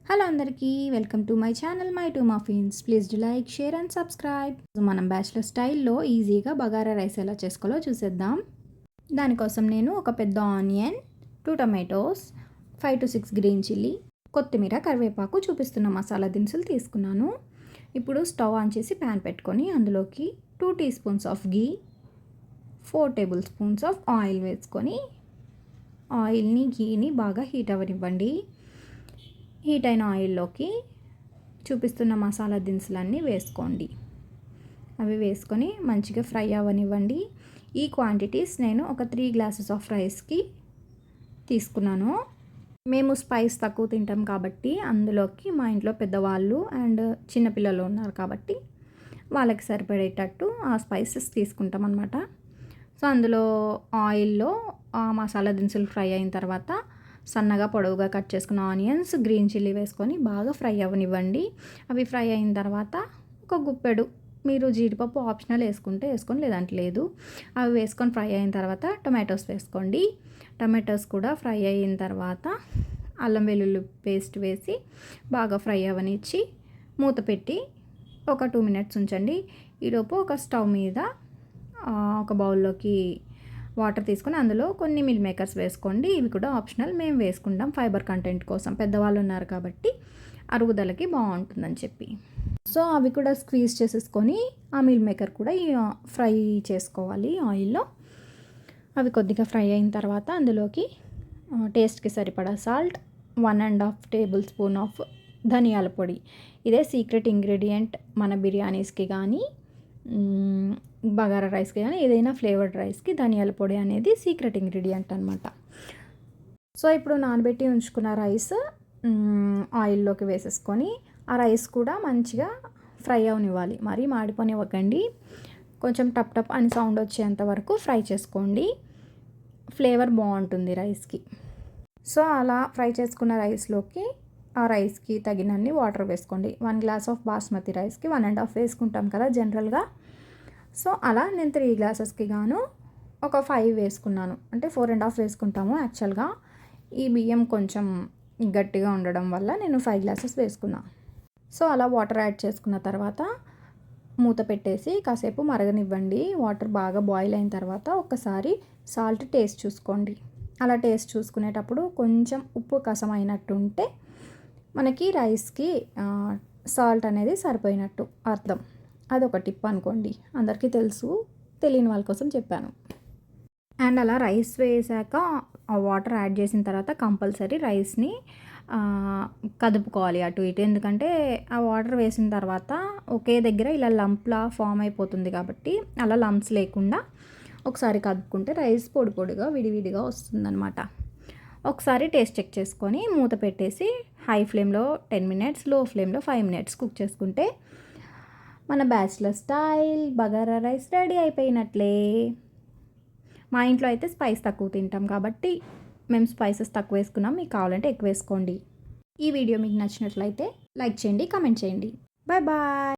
Hello అందరికీ welcome to my channel my two muffins. Please do like, share and subscribe. మనం bachelor స్టైల్లో ఈజీగా bagara rice ఎలా చేసుకోవాలో చూసేద్దాం. దానికోసం నేను ఒక పెద్ద onion, 2 tomatoes, 5 to 6 green chilli, కొత్తిమీర, కరివేపాకు చూపిస్తున్న మసాలా దినుసులు తీసుకున్నాను. ఇప్పుడు స్టవ్ ఆన్ చేసి ప్యాన్ పెట్టుకొని అందులోకి 2 teaspoons of ghee, 4 tablespoons of oil వేసుకొని ఆయిల్ని గీని బాగా హీట్ అవ్వనివ్వండి. హీట్ అయిన ఆయిల్లోకి చూపిస్తున్న మసాలా దినుసులన్నీ వేసుకోండి. అవి వేసుకొని మంచిగా ఫ్రై అవ్వనివ్వండి. ఈ క్వాంటిటీస్ నేను ఒక 3 glasses ఆఫ్ రైస్కి తీసుకున్నాను. మేము స్పైస్ తక్కువ తింటాం కాబట్టి అందులోకి మా ఇంట్లో పెద్దవాళ్ళు అండ్ చిన్నపిల్లలు ఉన్నారు కాబట్టి వాళ్ళకి సరిపడేటట్టు ఆ స్పైసెస్ తీసుకుంటాం అన్నమాట. సో అందులో ఆయిల్లో ఆ మసాలా దినుసులు ఫ్రై అయిన తర్వాత సన్నగా పొడవుగా కట్ చేసుకున్న ఆనియన్స్, గ్రీన్ చిల్లీ వేసుకొని బాగా ఫ్రై అవ్వనివ్వండి. అవి ఫ్రై అయిన తర్వాత ఒక గుప్పెడు, మీరు జీడిపప్పు ఆప్షనల్ వేసుకుంటే వేసుకొని లేదంటే లేదు. అవి వేసుకొని ఫ్రై అయిన తర్వాత టొమాటోస్ వేసుకోండి. టొమాటోస్ కూడా ఫ్రై అయిన తర్వాత అల్లం వెల్లుల్లి పేస్ట్ వేసి బాగా ఫ్రై అవ్వనిచ్చి మూత పెట్టి ఒక 2 minutes ఉంచండి. ఈలోపు ఒక స్టవ్ మీద ఒక బౌల్లోకి వాటర్ తీసుకొని అందులో కొన్ని మిల్ మేకర్స్ వేసుకోండి. ఇవి కూడా ఆప్షనల్, మేము వేసుకుంటాం ఫైబర్ కంటెంట్ కోసం. పెద్దవాళ్ళు ఉన్నారు కాబట్టి అరుగుదలకి బాగుంటుందని చెప్పి. సో అవి కూడా స్క్వీజ్ చేసేసుకొని ఆ మిల్ మేకర్ కూడా ఫ్రై చేసుకోవాలి ఆయిల్లో. అవి కొద్దిగా ఫ్రై అయిన తర్వాత అందులోకి టేస్ట్కి సరిపడా సాల్ట్, 1.5 tablespoon ఆఫ్ ధనియాల పొడి. ఇదే సీక్రెట్ ఇంగ్రీడియంట్ మన బిర్యానీస్కి కానీ బగారా రైస్కి కానీ ఏదైనా ఫ్లేవర్డ్ రైస్కి ధనియాల పొడి అనేది సీక్రెట్ ఇంగ్రీడియంట్ అనమాట. సో ఇప్పుడు నానబెట్టి ఉంచుకున్న రైస్ ఆయిల్లోకి వేసేసుకొని ఆ రైస్ కూడా మంచిగా ఫ్రై అవనివ్వాలి. మరీ మాడిపోనివ్వకండి. కొంచెం టప్ టప్ అని సౌండ్ వచ్చేంత వరకు ఫ్రై చేసుకోండి. ఫ్లేవర్ బాగుంటుంది రైస్కి. సో అలా ఫ్రై చేసుకున్న రైస్లోకి ఆ రైస్కి తగినన్ని వాటర్ వేసుకోండి. 1 glass ఆఫ్ బాస్మతి రైస్కి 1.5 వేసుకుంటాం కదా జనరల్గా. సో అలా నేను 3 glasesకి గాను ఒక 5 వేసుకున్నాను. అంటే 4.5 వేసుకుంటాము యాక్చువల్గా. ఈ బియ్యం కొంచెం గట్టిగా ఉండడం వల్ల నేను 5 glasses వేసుకున్నాను. సో అలా వాటర్ యాడ్ చేసుకున్న తర్వాత మూత పెట్టేసి కాసేపు మరగనివ్వండి. వాటర్ బాగా బాయిల్ అయిన తర్వాత ఒకసారి సాల్ట్ టేస్ట్ చూసుకోండి. అలా టేస్ట్ చూసుకునేటప్పుడు కొంచెం ఉప్పు కసం అయినట్టు ఉంటే మనకి రైస్కి సాల్ట్ అనేది సరిపోయినట్టు అర్థం. అదొక టిప్ అనుకోండి. అందరికీ తెలుసు, తెలియని వాళ్ళ కోసం చెప్పాను. అండ్ అలా రైస్ వేసాక ఆ వాటర్ యాడ్ చేసిన తర్వాత కంపల్సరీ రైస్ని కదుపుకోవాలి అటు ఇటు. ఎందుకంటే ఆ వాటర్ వేసిన తర్వాత ఒకే దగ్గర ఇలా లంప్లా ఫామ్ అయిపోతుంది కాబట్టి అలా లంప్స్ లేకుండా ఒకసారి కదుపుకుంటే రైస్ పొడి పొడిగా విడివిడిగా వస్తుందన్నమాట. ఒకసారి టేస్ట్ చెక్ చేసుకొని మూత పెట్టేసి హై ఫ్లేమ్లో 10 minutes, లో ఫ్లేమ్లో 5 minutes కుక్ చేసుకుంటే మన bachelor style bagara rice ready అయిపోయినట్లే. మా ఇంట్లో అయితే స్పైస్ తక్కువ తింటాం కాబట్టి మేము స్పైసెస్ తక్కువ వేసుకున్నాం. మీకు కావాలంటే ఎక్కువ వేసుకోండి. ఈ వీడియో మీకు నచ్చినట్లయితే లైక్ చేయండి, కామెంట్ చేయండి. Bye bye.